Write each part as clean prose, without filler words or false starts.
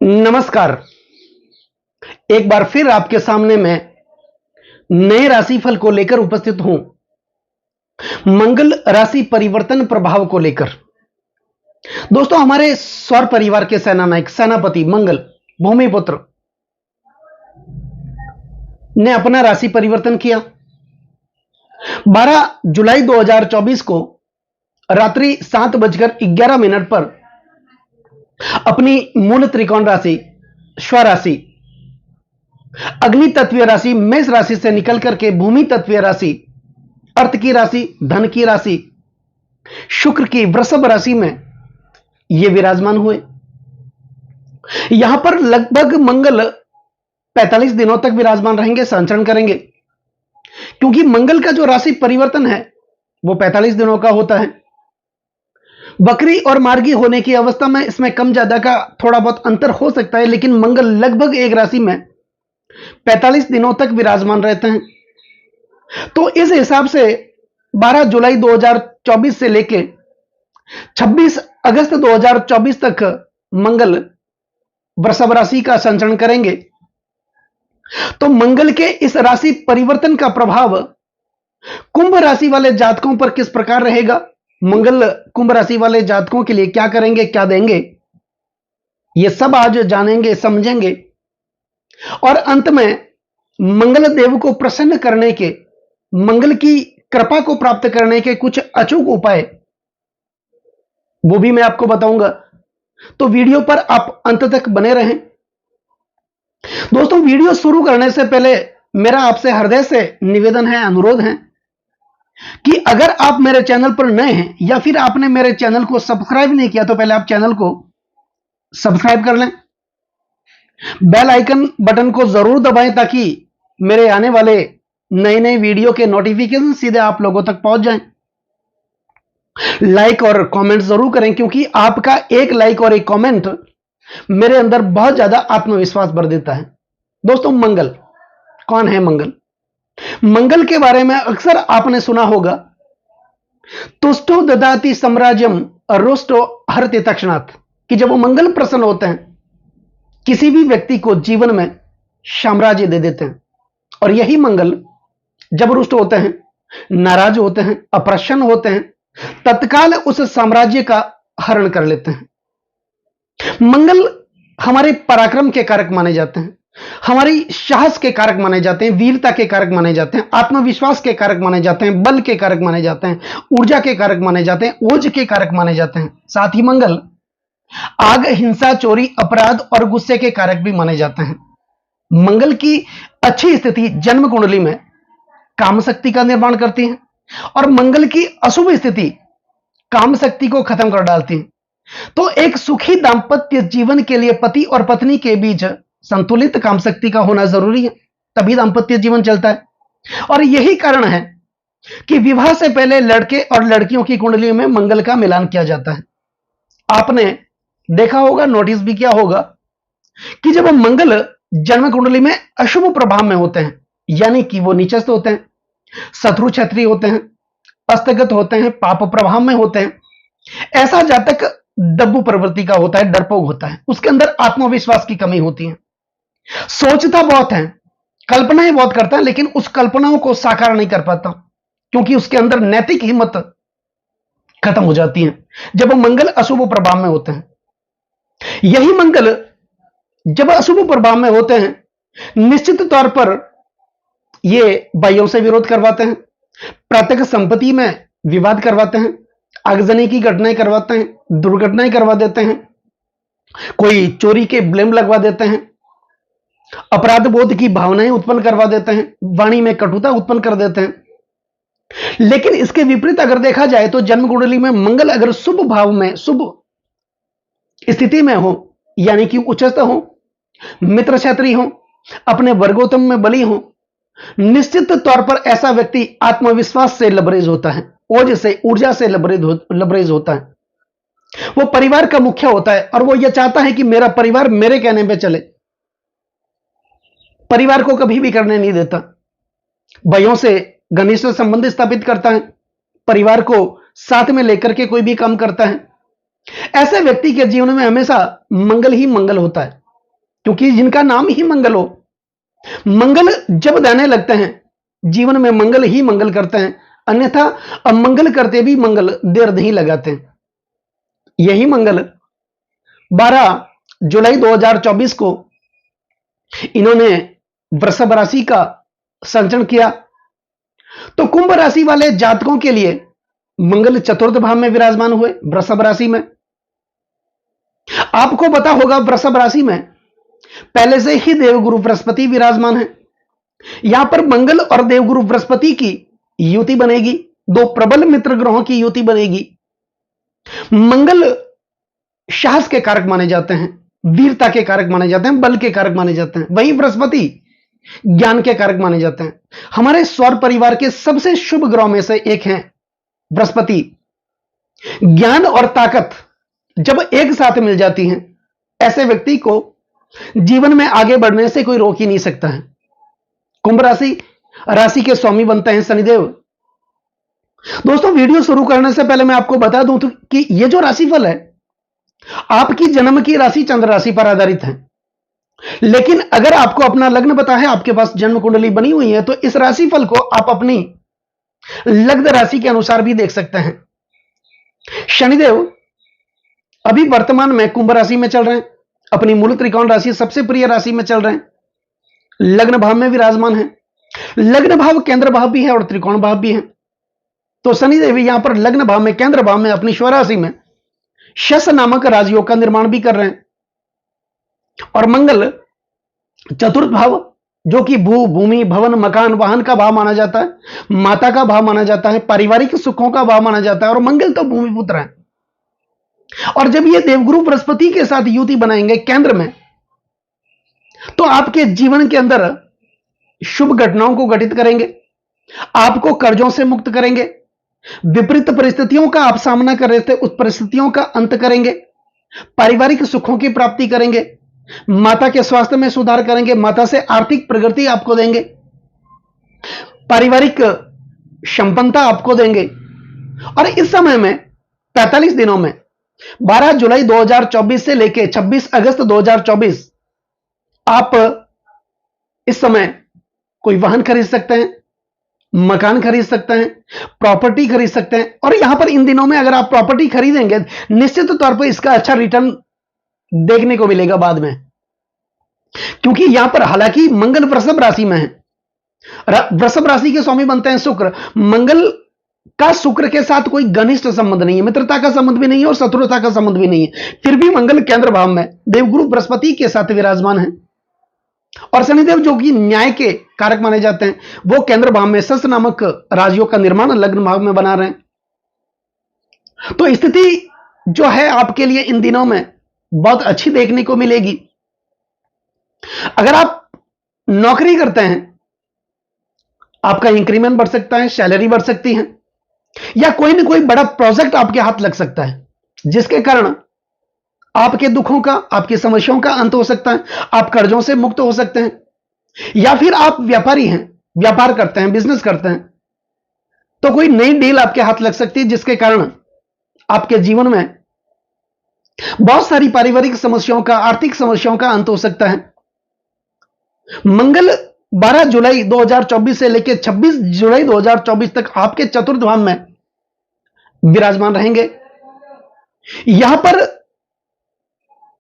नमस्कार। एक बार फिर आपके सामने मैं नए राशिफल को लेकर उपस्थित हूं। मंगल राशि परिवर्तन प्रभाव को लेकर। दोस्तों, हमारे सौर परिवार के सेनानायक सेनापति मंगल भूमिपुत्र ने अपना राशि परिवर्तन किया। 12 जुलाई 2024 को रात्रि 7:11 पर अपनी मूल त्रिकोण राशि स्वराशि अग्नि तत्वीय राशि मेष राशि से निकल करके भूमि तत्वीय राशि अर्थ की राशि धन की राशि शुक्र की वृषभ राशि में ये विराजमान हुए। यहां पर लगभग मंगल 45 दिनों तक विराजमान रहेंगे, संचरण करेंगे, क्योंकि मंगल का जो राशि परिवर्तन है वो 45 दिनों का होता है। वक्री और मार्गी होने की अवस्था में इसमें कम ज्यादा का थोड़ा बहुत अंतर हो सकता है, लेकिन मंगल लगभग एक राशि में 45 दिनों तक विराजमान रहते हैं। तो इस हिसाब से 12 जुलाई 2024 से लेके 26 अगस्त 2024 तक मंगल वृषभ राशि का संचरण करेंगे। तो मंगल के इस राशि परिवर्तन का प्रभाव कुंभ राशि वाले जातकों पर किस प्रकार रहेगा, मंगल कुंभ राशि वाले जातकों के लिए क्या करेंगे, क्या देंगे, ये सब आज जानेंगे, समझेंगे। और अंत में मंगल देव को प्रसन्न करने के, मंगल की कृपा को प्राप्त करने के कुछ अचूक उपाय वो भी मैं आपको बताऊंगा। तो वीडियो पर आप अंत तक बने रहें। दोस्तों, वीडियो शुरू करने से पहले मेरा आपसे हृदय से निवेदन है, अनुरोध है कि अगर आप मेरे चैनल पर नए हैं या फिर आपने मेरे चैनल को सब्सक्राइब नहीं किया तो पहले आप चैनल को सब्सक्राइब कर लें। बेल आइकन बटन को जरूर दबाएं ताकि मेरे आने वाले नए नए वीडियो के नोटिफिकेशन सीधे आप लोगों तक पहुंच जाएं। लाइक और कमेंट जरूर करें, क्योंकि आपका एक लाइक और एक कमेंट मेरे अंदर बहुत ज्यादा आत्मविश्वास भर देता है। दोस्तों, मंगल कौन है? मंगल के बारे में अक्सर आपने सुना होगा, तुष्टो ददाति साम्राज्यम रुष्टो हरति तक्षणात्, कि जब वो मंगल प्रसन्न होते हैं किसी भी व्यक्ति को जीवन में साम्राज्य दे देते हैं। और यही मंगल जब रुष्ट होते हैं, नाराज होते हैं, अप्रसन्न होते हैं, तत्काल उस साम्राज्य का हरण कर लेते हैं। मंगल हमारे पराक्रम के कारक माने जाते हैं, हमारी साहस के कारक माने जाते हैं, वीरता के कारक माने जाते हैं, आत्मविश्वास के कारक माने जाते हैं, बल के कारक माने जाते हैं, ऊर्जा के कारक माने जाते हैं, ओज के कारक माने जाते हैं। साथ ही मंगल आग, हिंसा, चोरी, अपराध और गुस्से के कारक भी माने जाते हैं। मंगल की अच्छी स्थिति जन्म कुंडली में काम शक्ति का निर्माण करती है और मंगल की अशुभ स्थिति काम शक्ति को खत्म कर डालती है। तो एक सुखी दांपत्य जीवन के लिए पति और पत्नी के बीच संतुलित काम शक्ति का होना जरूरी है, तभी दांपत्य जीवन चलता है। और यही कारण है कि विवाह से पहले लड़के और लड़कियों की कुंडली में मंगल का मिलान किया जाता है। आपने देखा होगा, नोटिस भी किया होगा कि जब मंगल जन्म कुंडली में अशुभ प्रभाव में होते हैं, यानी कि वो नीचस्थ होते हैं, शत्रु क्षत्रिय होते हैं, अस्तगत होते हैं, पाप प्रभाव में होते हैं, ऐसा जातक दब्बू प्रवृत्ति का होता है, डरपोक होता है, उसके अंदर आत्मविश्वास की कमी होती है, सोचता बहुत है, कल्पनाएं बहुत करता है, लेकिन उस कल्पनाओं को साकार नहीं कर पाता, क्योंकि उसके अंदर नैतिक हिम्मत खत्म हो जाती है जब मंगल अशुभ प्रभाव में होते हैं। यही मंगल जब अशुभ प्रभाव में होते हैं, निश्चित तौर पर ये भाइयों से विरोध करवाते हैं, प्रातक संपत्ति में विवाद करवाते हैं, आगजनी की घटनाएं करवाते हैं, दुर्घटनाएं करवा देते हैं, कोई चोरी के ब्लेम लगवा देते हैं, अपराध बोध की भावनाएं उत्पन्न करवा देते हैं, वाणी में कटुता उत्पन्न कर देते हैं। लेकिन इसके विपरीत अगर देखा जाए तो जन्म कुंडली में मंगल अगर शुभ भाव में, शुभ स्थिति में हो, यानी कि उच्चस्थ हो, मित्र क्षत्रिय हो, अपने वर्गोत्तम में बली हो, निश्चित तौर पर ऐसा व्यक्ति आत्मविश्वास से लबरेज होता है, ओज से, ऊर्जा से लबरेज होता है। वो परिवार का मुखिया होता है और वो ये चाहता है कि मेरा परिवार मेरे कहने पे चले, परिवार को कभी भी करने नहीं देता, भाइयों से घनिष्ठ संबंध स्थापित करता है, परिवार को साथ में लेकर के कोई भी काम करता है। ऐसे व्यक्ति के जीवन में हमेशा मंगल ही मंगल होता है। क्योंकि जिनका नाम ही मंगल हो, मंगल जब देने लगते हैं जीवन में मंगल ही मंगल करते हैं, अन्यथा अमंगल करते भी मंगल देर नहीं लगाते हैं। यही मंगल 12 जुलाई 2024 को इन्होंने वृषभ राशि का संचरण किया। तो कुंभ राशि वाले जातकों के लिए मंगल चतुर्थ भाव में विराजमान हुए वृषभ राशि में। आपको पता होगा वृषभ राशि में पहले से ही देवगुरु बृहस्पति विराजमान है। यहां पर मंगल और देवगुरु बृहस्पति की युति बनेगी, दो प्रबल मित्र ग्रहों की युति बनेगी। मंगल साहस के कारक माने जाते हैं, वीरता के कारक माने जाते हैं, बल के कारक माने जाते हैं। वहीं बृहस्पति ज्ञान के कारक माने जाते हैं। हमारे सौर परिवार के सबसे शुभ ग्रहों में से एक हैं बृहस्पति। ज्ञान और ताकत जब एक साथ मिल जाती हैं, ऐसे व्यक्ति को जीवन में आगे बढ़ने से कोई रोक ही नहीं सकता है। कुंभ राशि के स्वामी बनते हैं शनिदेव। दोस्तों, वीडियो शुरू करने से पहले मैं आपको बता दूं कि यह जो राशिफल है आपकी जन्म की राशि चंद्र राशि पर आधारित है। लेकिन अगर आपको अपना लग्न पता है, आपके पास जन्म कुंडली बनी हुई है, तो इस राशिफल को आप अपनी लग्न राशि के अनुसार भी देख सकते हैं। शनिदेव अभी वर्तमान में कुंभ राशि में चल रहे हैं, अपनी मूल त्रिकोण राशि सबसे प्रिय राशि में चल रहे हैं, लग्न भाव में विराजमान है। लग्न भाव केंद्र भाव भी है और त्रिकोण भाव भी है। तो शनिदेव यहां पर लग्न भाव में, केंद्र भाव में, अपनी स्वराशि में शस नामक राजयोग का निर्माण भी कर रहे हैं। और मंगल चतुर्थ भाव, जो कि भू, भूमि, भवन, मकान, वाहन का भाव माना जाता है, माता का भाव माना जाता है, पारिवारिक सुखों का भाव माना जाता है। और मंगल तो भूमि पुत्र है। और जब ये देवगुरु बृहस्पति के साथ युति बनाएंगे केंद्र में, तो आपके जीवन के अंदर शुभ घटनाओं को घटित करेंगे, आपको कर्जों से मुक्त करेंगे, विपरीत परिस्थितियों का आप सामना कर रहे थे उस परिस्थितियों का अंत करेंगे, पारिवारिक सुखों की प्राप्ति करेंगे, माता के स्वास्थ्य में सुधार करेंगे, माता से आर्थिक प्रगति आपको देंगे, पारिवारिक संपन्नता आपको देंगे। और इस समय में 45 दिनों में 12 जुलाई 2024 से लेकर 26 अगस्त 2024 आप इस समय कोई वाहन खरीद सकते हैं, मकान खरीद सकते हैं, प्रॉपर्टी खरीद सकते हैं। और यहां पर इन दिनों में अगर आप प्रॉपर्टी खरीदेंगे, निश्चित तौर पर इसका अच्छा रिटर्न देखने को मिलेगा बाद में, क्योंकि यहां पर हालांकि मंगल वृषभ राशि में है। वृषभ राशि के स्वामी बनते हैं शुक्र। मंगल का शुक्र के साथ कोई घनिष्ठ संबंध नहीं है, मित्रता का संबंध भी नहीं है और शत्रुता का संबंध भी नहीं है। फिर भी मंगल केंद्र भाव में देवगुरु बृहस्पति के साथ विराजमान है। और शनिदेव जो कि न्याय के कारक माने जाते हैं, वो केंद्र भाव में शस नामक राजयोग का निर्माण लग्न भाव में बना रहे हैं। तो स्थिति जो है आपके लिए इन दिनों में बहुत अच्छी देखने को मिलेगी। अगर आप नौकरी करते हैं, आपका इंक्रीमेंट बढ़ सकता है, सैलरी बढ़ सकती है, या कोई ना कोई बड़ा प्रोजेक्ट आपके हाथ लग सकता है, जिसके कारण आपके दुखों का, आपकी समस्याओं का अंत हो सकता है, आप कर्जों से मुक्त हो सकते हैं। या फिर आप व्यापारी हैं, व्यापार करते हैं, बिजनेस करते हैं, तो कोई नई डील आपके हाथ लग सकती है, जिसके कारण आपके जीवन में बहुत सारी पारिवारिक समस्याओं का, आर्थिक समस्याओं का अंत हो सकता है। मंगल 12 जुलाई 2024 से लेकर 26 जुलाई 2024 तक आपके चतुर्थ भाव में विराजमान रहेंगे। यहां पर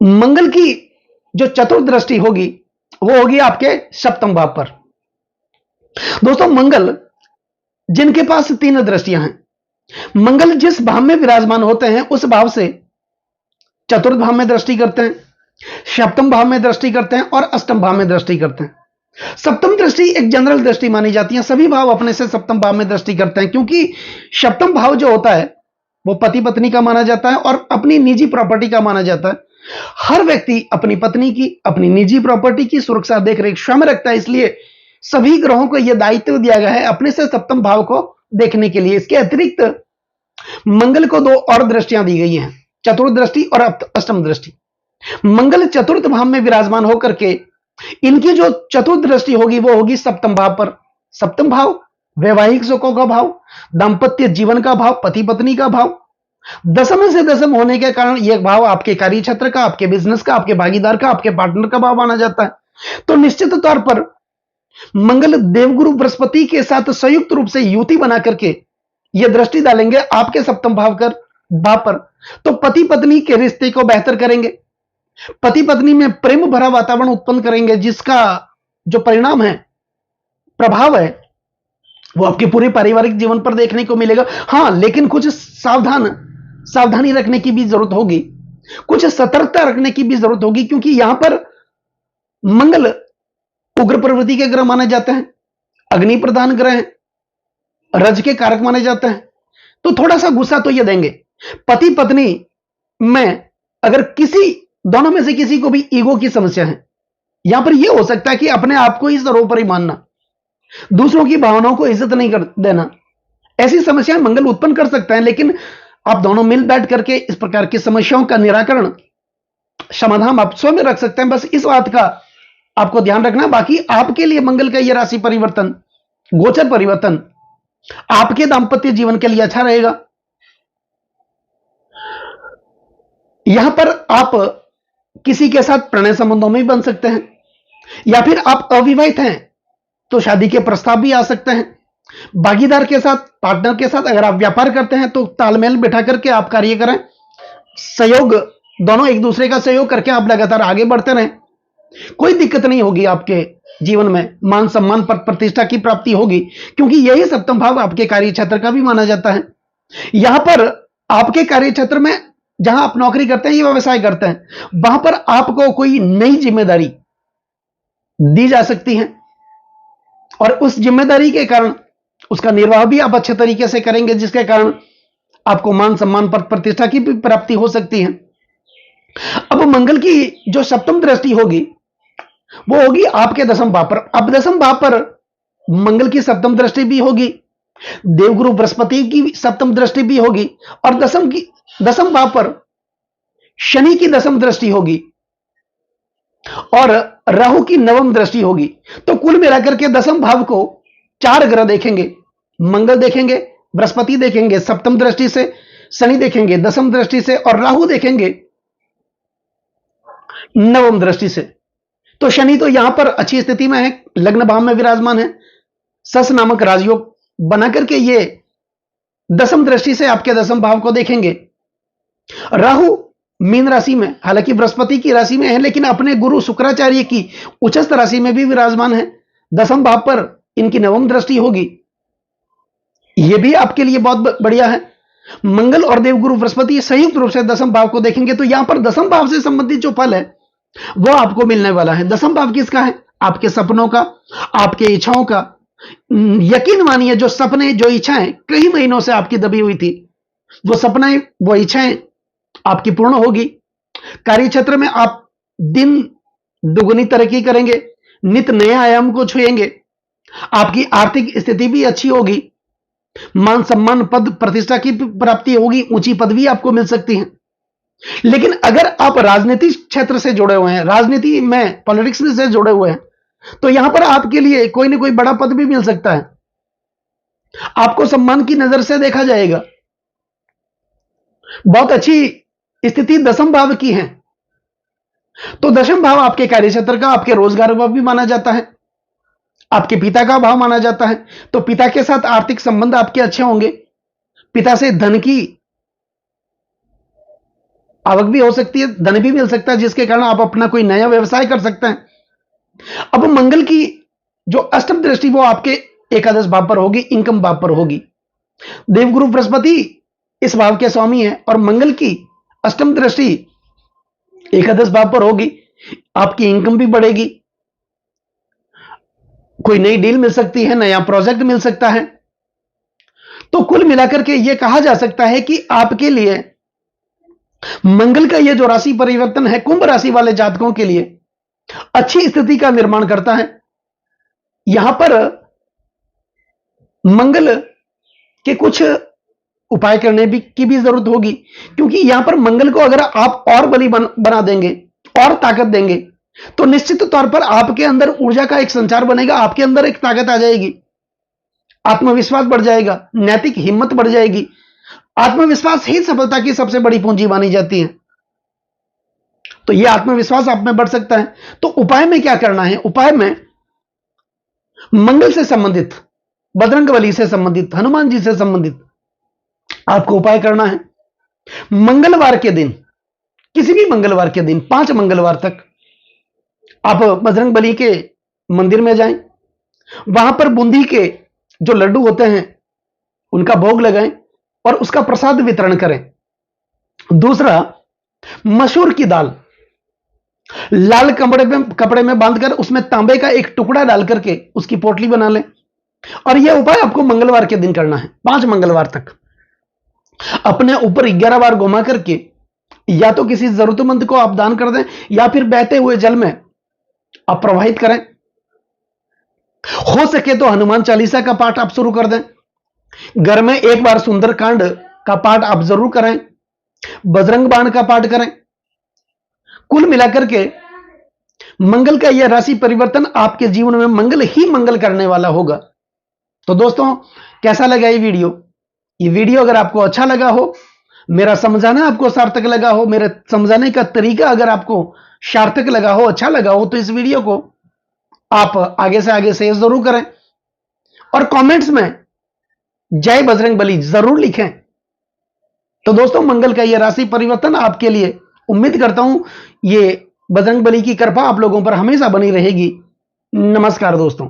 मंगल की जो चतुर्थ दृष्टि होगी वो होगी आपके सप्तम भाव पर। दोस्तों, मंगल जिनके पास 3 दृष्टियां हैं, मंगल जिस भाव में विराजमान होते हैं उस भाव से चतुर्थ भाव में दृष्टि करते हैं, सप्तम भाव में दृष्टि करते हैं और अष्टम भाव में दृष्टि करते हैं। सप्तम दृष्टि एक जनरल दृष्टि मानी जाती है, सभी भाव अपने से सप्तम भाव में दृष्टि करते हैं, क्योंकि सप्तम भाव जो होता है वो पति पत्नी का माना जाता है और अपनी निजी प्रॉपर्टी का माना जाता है। हर व्यक्ति अपनी पत्नी की, अपनी निजी प्रॉपर्टी की सुरक्षा देखरेख स्वयं रखता है, इसलिए सभी ग्रहों को यह दायित्व दिया गया है अपने से सप्तम भाव को देखने के लिए। इसके अतिरिक्त मंगल को 2 और दृष्टियां दी गई हैं, चतुर्थ दृष्टि और अष्टम दृष्टि। मंगल चतुर्थ भाव में विराजमान होकर के इनकी जो चतुर्थ दृष्टि होगी वो होगी सप्तम भाव पर। सप्तम भाव वैवाहिक सुखों का भाव, दांपत्य जीवन का भाव, पति पत्नी का भाव, दसम से दसम होने के कारण यह भाव आपके कार्य क्षेत्र का, आपके बिजनेस का, आपके भागीदार का, आपके पार्टनर का भाव माना जाता है। तो निश्चित तौर पर मंगल देवगुरु बृहस्पति के साथ संयुक्त रूप से युति बना करके यह दृष्टि डालेंगे आपके सप्तम भाव पर, तो पति पत्नी के रिश्ते को बेहतर करेंगे, पति पत्नी में प्रेम भरा वातावरण उत्पन्न करेंगे, जिसका जो परिणाम है, प्रभाव है, वो आपके पूरे पारिवारिक जीवन पर देखने को मिलेगा। हां, लेकिन कुछ सावधानी रखने की भी जरूरत होगी, कुछ सतर्कता रखने की भी जरूरत होगी, क्योंकि यहां पर मंगल उग्र प्रवृत्ति के ग्रह माने जाते हैं, अग्नि प्रधान ग्रह हैं, रज के कारक माने जाते हैं, तो थोड़ा सा गुस्सा तो ये देंगे। पति पत्नी में अगर दोनों में से किसी को भी ईगो की समस्या है, यहां पर यह हो सकता है कि अपने आप को ही सर्वोपरि मानना, दूसरों की भावनाओं को इज्जत नहीं कर देना, ऐसी समस्याएं मंगल उत्पन्न कर सकते हैं। लेकिन आप दोनों मिल बैठ करके इस प्रकार की समस्याओं का निराकरण, समाधान आप स्वयं रख सकते हैं। बस इस बात का आपको ध्यान रखना। बाकी आपके लिए मंगल का यह राशि परिवर्तन, गोचर परिवर्तन आपके दांपत्य जीवन के लिए अच्छा रहेगा। यहां पर आप किसी के साथ प्रणय संबंधों में बन सकते हैं, या फिर आप अविवाहित हैं तो शादी के प्रस्ताव भी आ सकते हैं। भागीदार के साथ, पार्टनर के साथ अगर आप व्यापार करते हैं तो तालमेल बिठा करके आप कार्य करें, सहयोग, दोनों एक दूसरे का सहयोग करके आप लगातार आगे बढ़ते रहें, कोई दिक्कत नहीं होगी। आपके जीवन में मान सम्मान पर प्रतिष्ठा की प्राप्ति होगी, क्योंकि यही सप्तम भाव आपके कार्य क्षेत्र का भी माना जाता है। यहां पर आपके कार्य क्षेत्र में जहां आप नौकरी करते हैं या व्यवसाय करते हैं, वहां पर आपको कोई नई जिम्मेदारी दी जा सकती है, और उस जिम्मेदारी के कारण उसका निर्वाह भी आप अच्छे तरीके से करेंगे, जिसके कारण आपको मान सम्मान पर प्रतिष्ठा की भी प्राप्ति हो सकती है। अब मंगल की जो सप्तम दृष्टि होगी वो होगी आपके दसम भाव पर। अब दसम भाव पर मंगल की सप्तम दृष्टि भी होगी, देवगुरु बृहस्पति की सप्तम दृष्टि भी होगी, और दसम भाव पर शनि की दसम दृष्टि होगी, और राहु की नवम दृष्टि होगी। तो कुल मिलाकर के दसम भाव को 4 ग्रह देखेंगे, मंगल देखेंगे, बृहस्पति देखेंगे सप्तम दृष्टि से, शनि देखेंगे दसम दृष्टि से, और राहु देखेंगे नवम दृष्टि से। तो शनि तो यहां पर अच्छी स्थिति में है, लग्न भाव में विराजमान है, सस नामक राजयोग बना करके ये दसम दृष्टि से आपके दसम भाव को देखेंगे। राहु मीन राशि में, हालांकि बृहस्पति की राशि में है, लेकिन अपने गुरु शुक्राचार्य की उच्चस्थ राशि में भी विराजमान है, दसम भाव पर इनकी नवम दृष्टि होगी। यह भी आपके लिए बहुत बढ़िया है। मंगल और देवगुरु बृहस्पति संयुक्त रूप से दसम भाव को देखेंगे, तो यहां पर दसम भाव से संबंधित जो फल है वो आपको मिलने वाला है। दसम भाव किसका है? आपके सपनों का, आपके इच्छाओं का। यकीन मानिए, जो सपने, जो इच्छाएं कई महीनों से आपकी दबी हुई थी, वो सपनाएं, वो इच्छाएं आपकी पूर्ण होगी। कार्य क्षेत्र में आप दिन दुगुनी तरक्की करेंगे, नित नए आयाम को छुएंगे, आपकी आर्थिक स्थिति भी अच्छी होगी, मान सम्मान पद प्रतिष्ठा की प्राप्ति होगी, ऊंची पदवी आपको मिल सकती है। लेकिन अगर आप राजनीतिक क्षेत्र से जुड़े हुए हैं, राजनीति में, पॉलिटिक्स में से जुड़े हुए हैं, तो यहां पर आपके लिए कोई ना कोई बड़ा पद भी मिल सकता है, आपको सम्मान की नजर से देखा जाएगा। बहुत अच्छी स्थिति दसम भाव की है। तो दसम भाव आपके कार्य क्षेत्र का, आपके रोजगार भाव भी माना जाता है, आपके पिता का भाव माना जाता है। तो पिता के साथ आर्थिक संबंध आपके अच्छे होंगे, पिता से धन की आवक भी हो सकती है, धन भी मिल सकता है, जिसके कारण आप अपना कोई नया व्यवसाय कर सकते हैं। अब मंगल की जो अष्टम दृष्टि वो आपके एकादश भाव पर होगी, इनकम भाव पर होगी। देवगुरु बृहस्पति इस भाव के स्वामी है, और मंगल की अष्टम दृष्टि एकादश भाव पर होगी, आपकी इनकम भी बढ़ेगी, कोई नई डील मिल सकती है, नया प्रोजेक्ट मिल सकता है। तो कुल मिलाकर के यह कहा जा सकता है कि आपके लिए मंगल का यह जो राशि परिवर्तन है, कुंभ राशि वाले जातकों के लिए अच्छी स्थिति का निर्माण करता है। यहां पर मंगल के कुछ उपाय करने की भी जरूरत होगी, क्योंकि यहां पर मंगल को अगर आप और बली बना देंगे, और ताकत देंगे, तो निश्चित तौर पर आपके अंदर ऊर्जा का एक संचार बनेगा, आपके अंदर एक ताकत आ जाएगी, आत्मविश्वास बढ़ जाएगा, नैतिक हिम्मत बढ़ जाएगी, आत्मविश्वास ही सफलता की सबसे बड़ी पूंजी मानी जाती है। तो यह आत्मविश्वास आप में बढ़ सकता है। तो उपाय में क्या करना है? उपाय में मंगल से संबंधित, बजरंगबली से संबंधित, हनुमान जी से संबंधित आपको उपाय करना है। मंगलवार के दिन, किसी भी मंगलवार के दिन 5 मंगलवार तक आप बजरंगबली के मंदिर में जाएं, वहां पर बूंदी के जो लड्डू होते हैं उनका भोग लगाएं और उसका प्रसाद वितरण करें। दूसरा, मसूर की दाल लाल कपड़े में बांधकर उसमें तांबे का एक टुकड़ा डाल करके उसकी पोटली बना लें। और यह उपाय आपको मंगलवार के दिन करना है, 5 मंगलवार तक। अपने ऊपर 11 बार घुमा करके या तो किसी जरूरतमंद को आप दान कर दें या फिर बहते हुए जल में आप प्रवाहित करें। हो सके तो हनुमान चालीसा का पाठ आप शुरू कर दें। घर में एक बार सुंदरकांड का पाठ आप जरूर करें। बजरंग बाण का पाठ करें। कुल मिलाकर के मंगल का यह राशि परिवर्तन आपके जीवन में मंगल ही मंगल करने वाला होगा। तो दोस्तों, कैसा लगा ये वीडियो? ये वीडियो अगर आपको अच्छा लगा हो, मेरा समझाना आपको सार्थक लगा हो, मेरे समझाने का तरीका अगर आपको सार्थक लगा हो, अच्छा लगा हो, तो इस वीडियो को आप आगे से आगे शेयर जरूर करें और कमेंट्स में जय बजरंगबली जरूर लिखें। तो दोस्तों, मंगल का यह राशि परिवर्तन आपके लिए, उम्मीद करता हूं ये बजरंगबली की कृपा आप लोगों पर हमेशा बनी रहेगी। नमस्कार दोस्तों।